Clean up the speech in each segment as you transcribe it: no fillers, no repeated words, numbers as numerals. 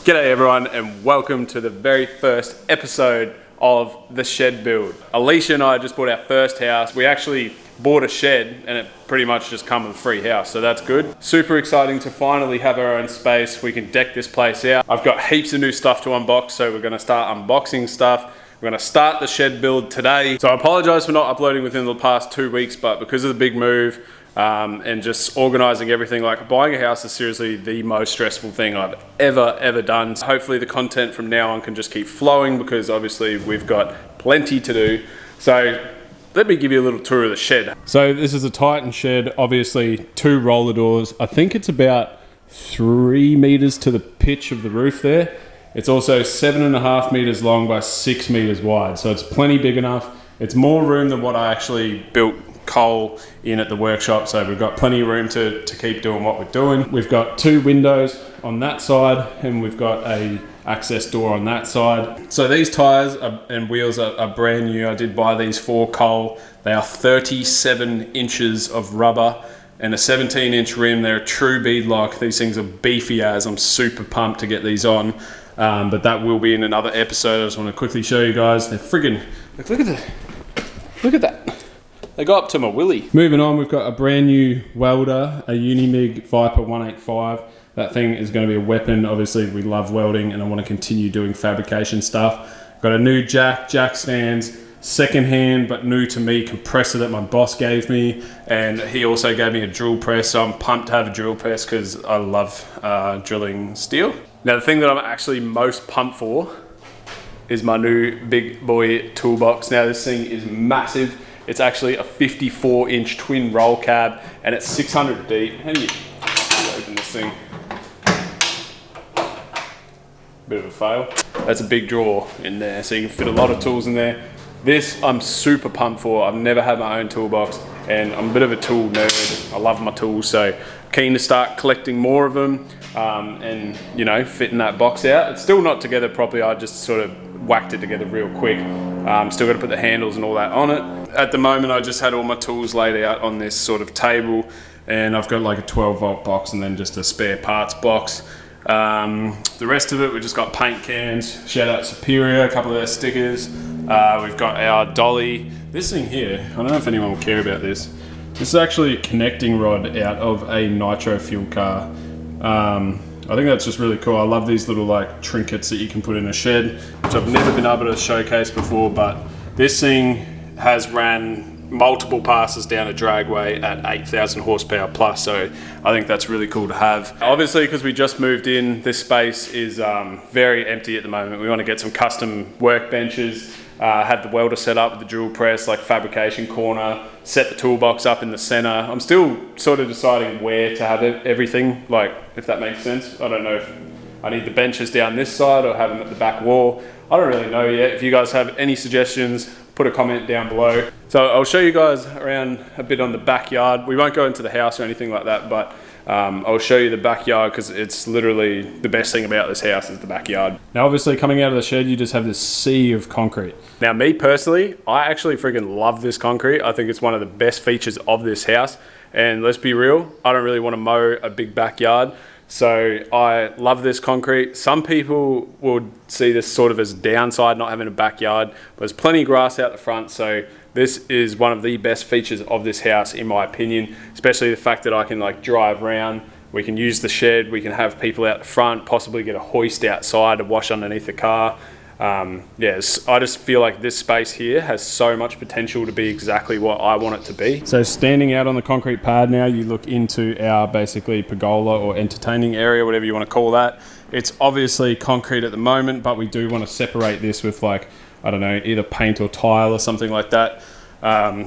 G'day everyone and welcome to the very first episode of the shed build. Alicia and I just bought our first house. We actually bought a shed and it pretty much just come with a free house, so that's good. Super exciting to finally have our own space. We can deck this place out. I've got heaps of new stuff to unbox, so we're gonna start unboxing stuff. We're gonna start the shed build today. So I apologize for not uploading within the past 2 weeks, but because of the big move, and just organizing everything, like buying a house is seriously the most stressful thing I've ever done. So hopefully the content from now on can just keep flowing because obviously we've got plenty to do. So let me give you a little tour of the shed. So this is a Titan shed, obviously 2 roller doors. I think it's about 3 meters to the pitch of the roof there. It's also 7.5 meters long by 6 meters wide. So it's plenty big enough. It's more room than what I actually built coal in at the workshop, so we've got plenty of room to keep doing what we're doing. We've got 2 windows on that side and we've got a access door on that side. So these tires and wheels are brand new. I did buy these for coal. They are 37 inches of rubber and a 17-inch rim. They're a true beadlock. These things are beefy as. I'm super pumped to get these on, but that will be in another episode. I just want to quickly show you guys. They're friggin', look at that. They got up to my willy. Moving on, we've got a brand new welder, a Unimig Viper 185. That thing is going to be a weapon. Obviously, we love welding and I want to continue doing fabrication stuff. Got a new jack stands, secondhand but new to me compressor that my boss gave me, and he also gave me a drill press, so I'm pumped to have a drill press because I love drilling steel. Now, the thing that I'm actually most pumped for is my new big boy toolbox. Now, this thing is massive. It's actually a 54-inch twin roll cab and it's 600 deep. How do you open this thing? Bit of a fail. That's a big drawer in there, so you can fit a lot of tools in there. This I'm super pumped for. I've never had my own toolbox and I'm a bit of a tool nerd. I love my tools, so keen to start collecting more of them and, you know, fitting that box out. It's still not together properly. I just sort of whacked it together real quick. Still got to put the handles and all that on it. At the moment, I just had all my tools laid out on this sort of table, and I've got like a 12-volt box and then just a spare parts box. The rest of it, we just got paint cans. Shout out Superior, a couple of their stickers. We've got our dolly. This thing here, I don't know if anyone will care about this. This is actually a connecting rod out of a nitro fuel car. I think that's just really cool. I love these little like trinkets that you can put in a shed, which I've never been able to showcase before, but this thing has ran multiple passes down a dragway at 8,000 horsepower plus, so I think that's really cool to have. Obviously, because we just moved in, this space is very empty at the moment. We want to get some custom workbenches, have the welder set up with the drill press, like fabrication corner, set the toolbox up in the center. I'm still sort of deciding where to have everything, like, if that makes sense. I don't know if I need the benches down this side or have them at the back wall. I don't really know yet. If you guys have any suggestions, put a comment down below. So I'll show you guys around a bit on the backyard. We won't go into the house or anything like that, but I'll show you the backyard because it's literally the best thing about this house is the backyard. Now, obviously, coming out of the shed, you just have this sea of concrete. Now, me personally, I actually freaking love this concrete. I think it's one of the best features of this house. And let's be real, I don't really want to mow a big backyard. So I love this concrete. Some people would see this sort of as a downside, not having a backyard, but there's plenty of grass out the front. So this is one of the best features of this house, in my opinion, especially the fact that I can like drive around. We can use the shed. We can have people out the front, possibly get a hoist outside to wash underneath the car. Yes, I just feel like this space here has so much potential to be exactly what I want it to be. So standing out on the concrete pad now, you look into our basically pergola or entertaining area, whatever you want to call that. It's obviously concrete at the moment, but we do want to separate this with like, I don't know, either paint or tile or something like that.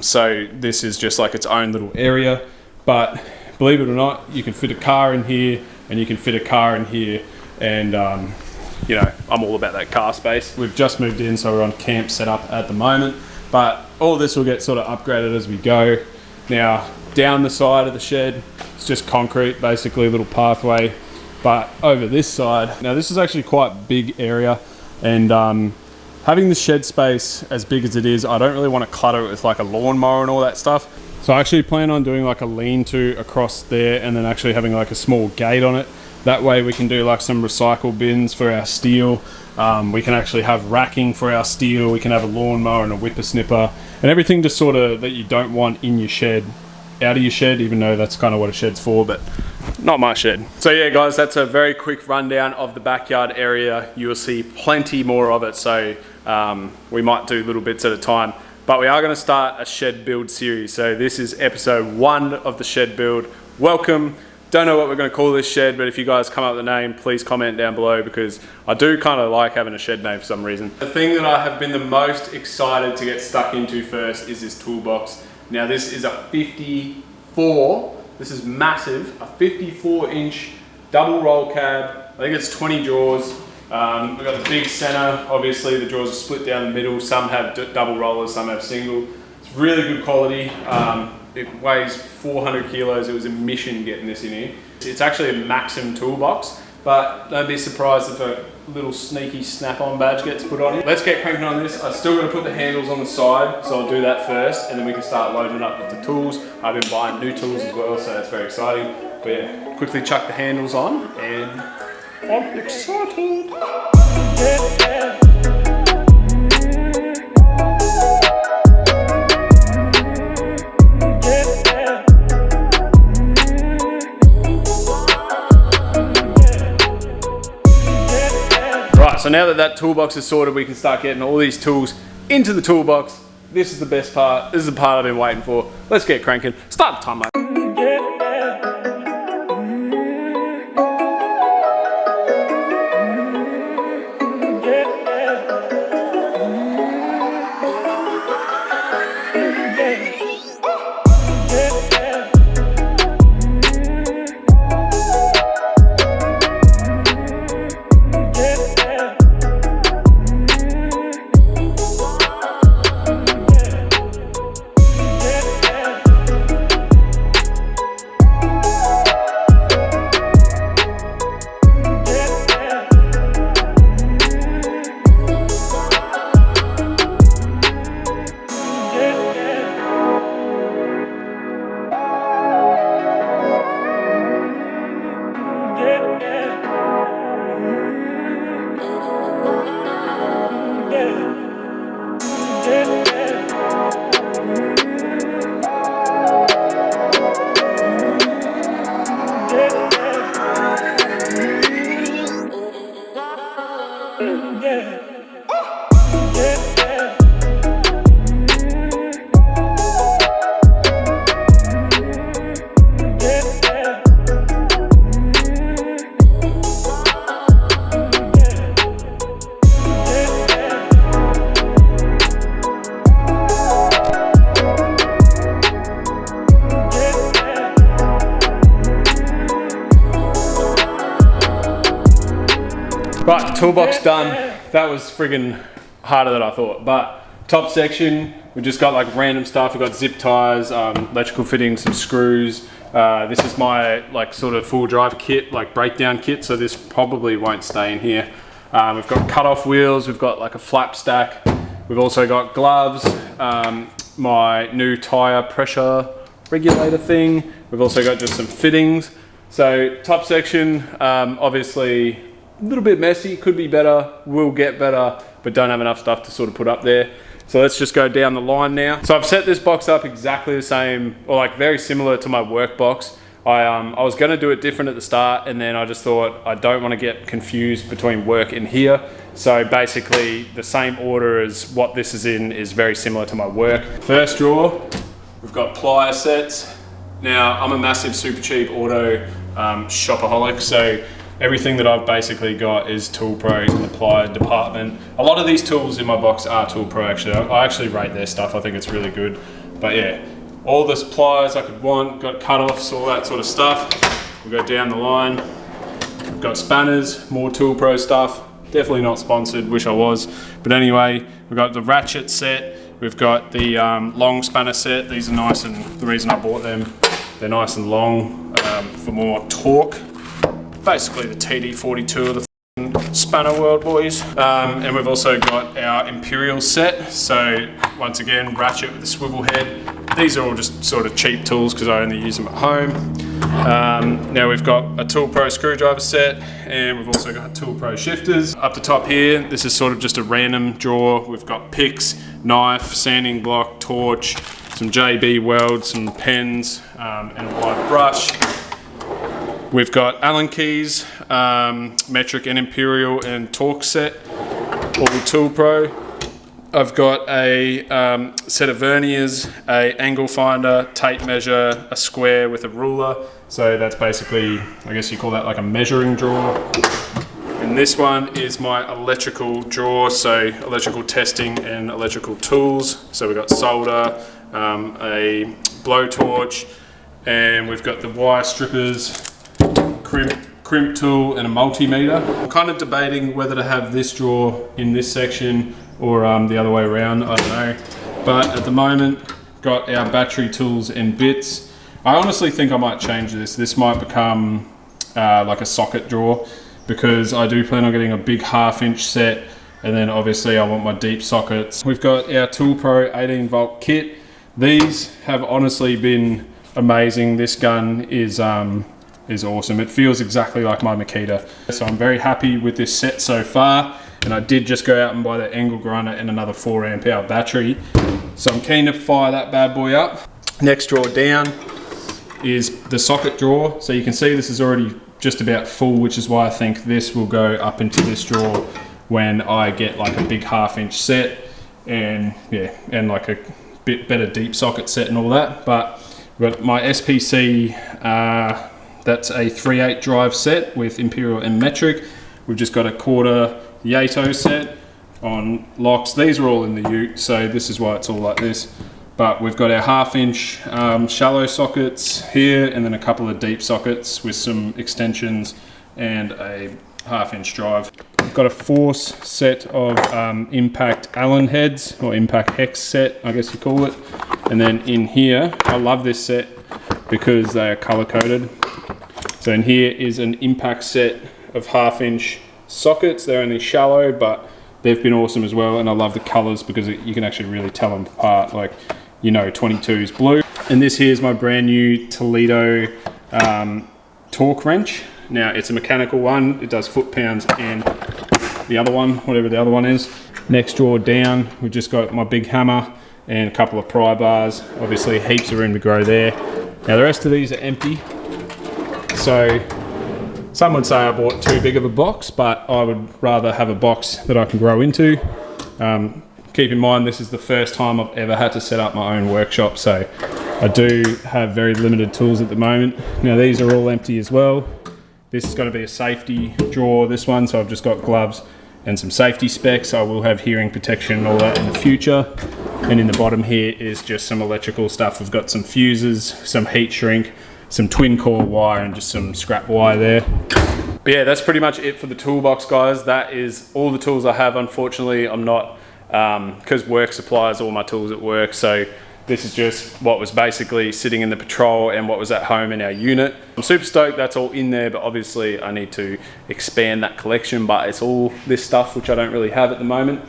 So this is just like its own little area, but believe it or not, you can fit a car in here and you can fit a car in here, and you know, I'm all about that car space. We've just moved in, so we're on camp setup at the moment, but all this will get sort of upgraded as we go. Now, down the side of the shed, it's just concrete, basically a little pathway. But over this side, now this is actually quite a big area, and having the shed space as big as it is, I don't really want to clutter it with like a lawnmower and all that stuff. So I actually plan on doing like a lean-to across there and then actually having like a small gate on it. That way we can do like some recycle bins for our steel. We can actually have racking for our steel. We can have a lawnmower and a whippersnipper and everything just sort of that you don't want in your shed, out of your shed, even though that's kind of what a shed's for, but not my shed. So yeah guys, that's a very quick rundown of the backyard area. You will see plenty more of it, so we might do little bits at a time. But we are going to start a shed build series. So this is episode 1 of the shed build. Welcome. Don't know what we're going to call this shed, but if you guys come up with a name, please comment down below, because I do kind of like having a shed name for some reason. The thing that I have been the most excited to get stuck into first is this toolbox. Now this is a 54, this is massive, a 54-inch double roll cab. I think it's 20 drawers. We've got the big center. Obviously the drawers are split down the middle. Some have double rollers, some have single. It's really good quality. It weighs 400 kilos. It was a mission getting this in here. It's actually a Maxim toolbox, but don't be surprised if a little sneaky snap-on badge gets put on it. Let's get cranking on this. I still got to put the handles on the side, so I'll do that first, and then we can start loading up with the tools. I've been buying new tools as well, so that's very exciting. But yeah, quickly chuck the handles on, and I'm excited. So now that toolbox is sorted, we can start getting all these tools into the toolbox. This is the best part. This is the part I've been waiting for. Let's get cranking. Start the timer. Right, toolbox done. That was friggin' harder than I thought. But top section, we just got like random stuff. We've got zip ties, electrical fittings, some screws. This is my like sort of full drive kit, like breakdown kit. So this probably won't stay in here. We've got cut-off wheels. We've got like a flap stack. We've also got gloves. My new tire pressure regulator thing. We've also got just some fittings. So top section, obviously, a little bit messy, could be better, will get better, but don't have enough stuff to sort of put up there. So let's just go down the line now. So I've set this box up exactly the same, or like very similar to my work box. I was gonna do it different at the start, and then I just thought I don't wanna get confused between work and here. So basically the same order as what this is in is very similar to my work. First drawer, we've got plier sets. Now I'm a massive super cheap auto shopaholic, so everything that I've basically got is Tool Pro in the plier department. A lot of these tools in my box are Tool Pro actually. I actually rate their stuff, I think it's really good. But yeah, all the pliers I could want, got cut-offs, all that sort of stuff. We'll go down the line. We've got spanners, more Tool Pro stuff. Definitely not sponsored, wish I was. But anyway, we've got the ratchet set. We've got the long spanner set. These are nice, and the reason I bought them, they're nice and long for more torque. Basically the TD42 of the spanner world, boys. And we've also got our Imperial set. So once again, ratchet with a swivel head. These are all just sort of cheap tools because I only use them at home. Now we've got a Tool Pro screwdriver set, and we've also got Tool Pro shifters. Up the top here, this is sort of just a random drawer. We've got picks, knife, sanding block, torch, some JB weld, some pens, and a wide brush. We've got Allen keys, metric and imperial and torque set, all Tool Pro. I've got a set of verniers, a angle finder, tape measure, a square with a ruler. So that's basically, I guess you call that like a measuring drawer. And this one is my electrical drawer, so electrical testing and electrical tools. So we've got solder, a blowtorch, and we've got the wire strippers, crimp tool, and a multimeter. I'm kind of debating whether to have this drawer in this section or the other way around, I don't know. But at the moment, got our battery tools and bits. I honestly think I might change this. This might become like a socket drawer, because I do plan on getting a big 1/2 inch set, and then obviously I want my deep sockets. We've got our Tool Pro 18 volt kit. These have honestly been amazing. This gun is awesome. It feels exactly like my Makita. So I'm very happy with this set so far. And I did just go out and buy the angle grinder and another 4 amp hour battery. So I'm keen to fire that bad boy up. Next drawer down is the socket drawer. So you can see this is already just about full, which is why I think this will go up into this drawer when I get like a big 1/2 inch set, and yeah, and like a bit better deep socket set and all that. But we've got my SPC, that's a 3/8 drive set with imperial and metric. We've just got a 1/4 Yato set on locks. These are all in the Ute, so this is why it's all like this. But we've got our 1/2 inch shallow sockets here, and then a couple of deep sockets with some extensions and a 1/2 inch drive. We've got a force set of impact Allen heads, or impact hex set, I guess you call it. And then in here, I love this set because they are color coded. So in here is an impact set of 1/2 inch sockets. They're only shallow, but they've been awesome as well. And I love the colors because you can actually really tell them apart. Like, you know, 22 is blue. And this here is my brand new Toledo torque wrench. Now it's a mechanical one. It does foot pounds and the other one, whatever the other one is. Next drawer down, we've just got my big hammer and a couple of pry bars. Obviously heaps of room to grow there. Now the rest of these are empty. So some would say I bought too big of a box, but I would rather have a box that I can grow into. Keep in mind, this is the first time I've ever had to set up my own workshop, so I do have very limited tools at the moment. Now these are all empty as well. This is going to be a safety drawer, this one, so I've just got gloves and some safety specs. I will have hearing protection and all that in the future. And in the bottom here is just some electrical stuff. We've got some fuses, some heat shrink, some twin core wire, and just some scrap wire there. But yeah, that's pretty much it for the toolbox, guys. That is all the tools I have. Unfortunately, I'm not, because work supplies all my tools at work, so this is just what was basically sitting in the patrol and what was at home in our unit. I'm super stoked that's all in there, but obviously I need to expand that collection, but it's all this stuff which I don't really have at the moment.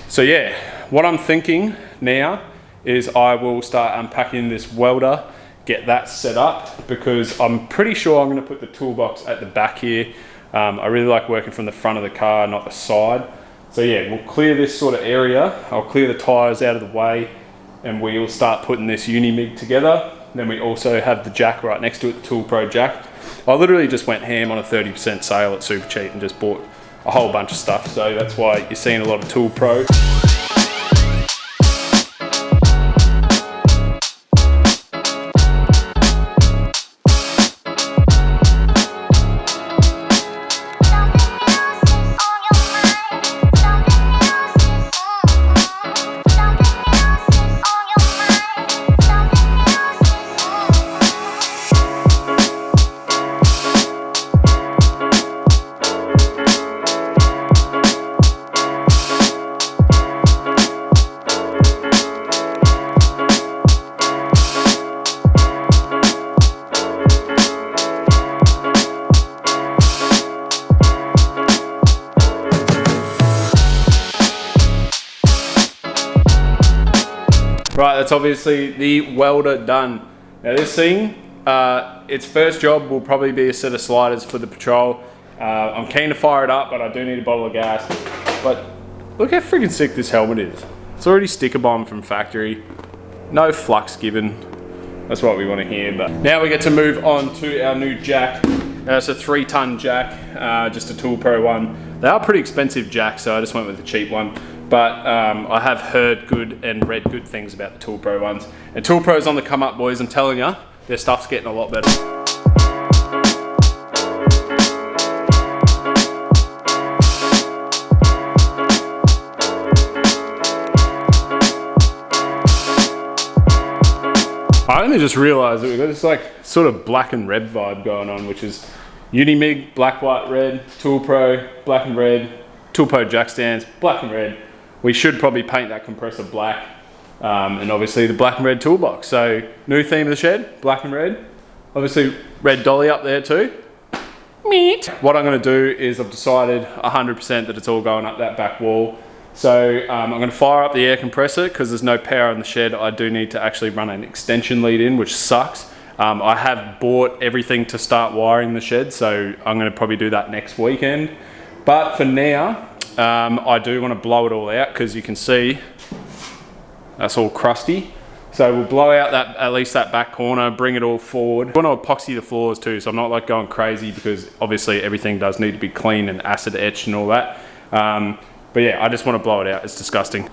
So yeah, what I'm thinking now is I will start unpacking this welder, get that set up, because I'm pretty sure I'm going to put the toolbox at the back here. I really like working from the front of the car, not the side. So yeah, we'll clear this sort of area. I'll clear the tires out of the way, and we'll start putting this Unimig together. Then we also have the jack right next to it, the Tool Pro jack. I literally just went ham on a 30% sale at Super Cheap and just bought a whole bunch of stuff. So that's why you're seeing a lot of Tool Pro. Right, that's obviously the welder done. Now this thing its first job will probably be a set of sliders for the patrol. I'm keen to fire it up, but I do need a bottle of gas. But look how freaking sick this helmet is. It's already sticker bomb from factory. No flux given. That's what we want to hear. But now we get to move on to our new jack. It's a 3-ton jack, just a Tool Pro one. They are pretty expensive jacks, so I just went with the cheap one. But I have heard good and read good things about the Tool Pro ones. And Tool Pro's on the come up, boys. I'm telling you, their stuff's getting a lot better. I only just realised that we've got this like sort of black and red vibe going on, which is Unimig, black, white, red, Tool Pro, black and red, Tool Pro jack stands, black and red. We should probably paint that compressor black, and obviously the black and red toolbox. So new theme of the shed, black and red. Obviously red dolly up there too. Meet. What I'm going to do is I've decided 100% that it's all going up that back wall. So I'm going to fire up the air compressor because there's no power in the shed. I do need to actually run an extension lead in, which sucks. I have bought everything to start wiring the shed, so I'm going to probably do that next weekend. But for now, I do want to blow it all out because you can see that's all crusty. So we'll blow out that, at least that back corner, bring it all forward. I want to epoxy the floors too, so I'm not like going crazy because obviously everything does need to be clean and acid etched and all that. But yeah, I just want to blow it out. It's disgusting.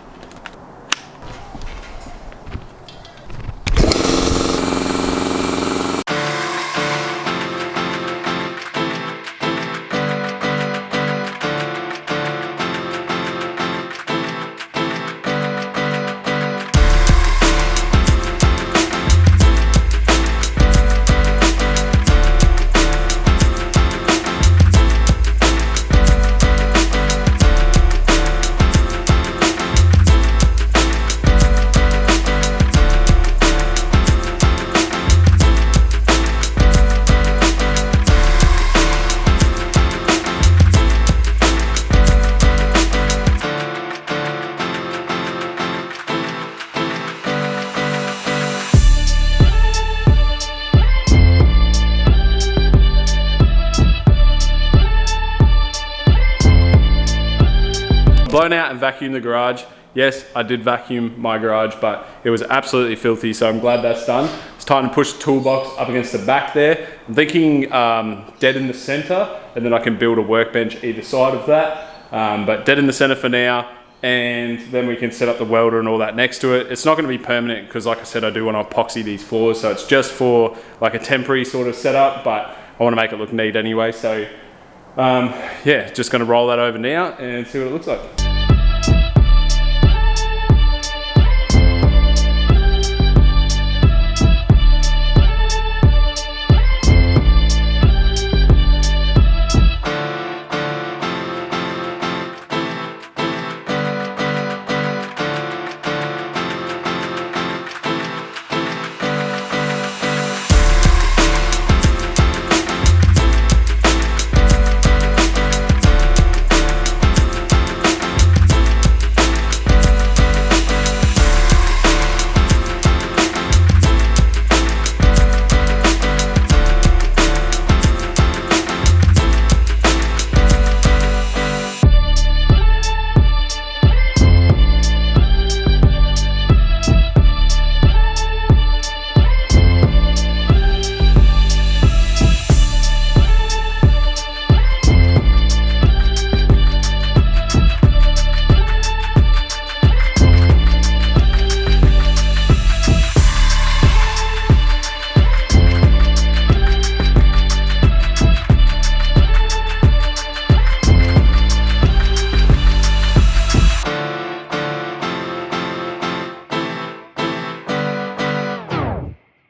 Blown out and vacuumed the garage. Yes, I did vacuum my garage, but it was absolutely filthy, so I'm glad that's done. It's time to push the toolbox up against the back there. I'm thinking dead in the center, and then I can build a workbench either side of that. But dead in the center for now, and then we can set up the welder and all that next to it. It's not going to be permanent because, like I said, I do want to epoxy these floors, so it's just for like a temporary sort of setup, but I want to make it look neat anyway. So yeah, just going to roll that over now and see what it looks like.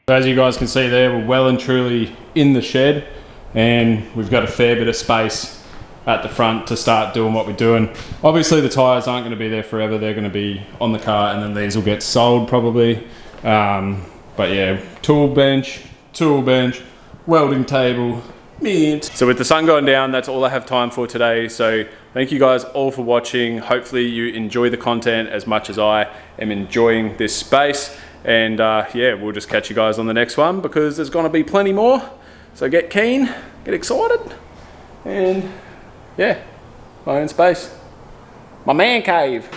So as you guys can see there, we're well and truly in the shed, and we've got a fair bit of space at the front to start doing what we're doing. Obviously the tyres aren't going to be there forever, they're going to be on the car, and then these will get sold probably. But yeah, tool bench, welding table, mint. So with the sun going down, that's all I have time for today. So thank you guys all for watching. Hopefully you enjoy the content as much as I am enjoying this space. And yeah, we'll just catch you guys on the next one, because there's going to be plenty more. So get keen, get excited, and yeah, my own space, my man cave.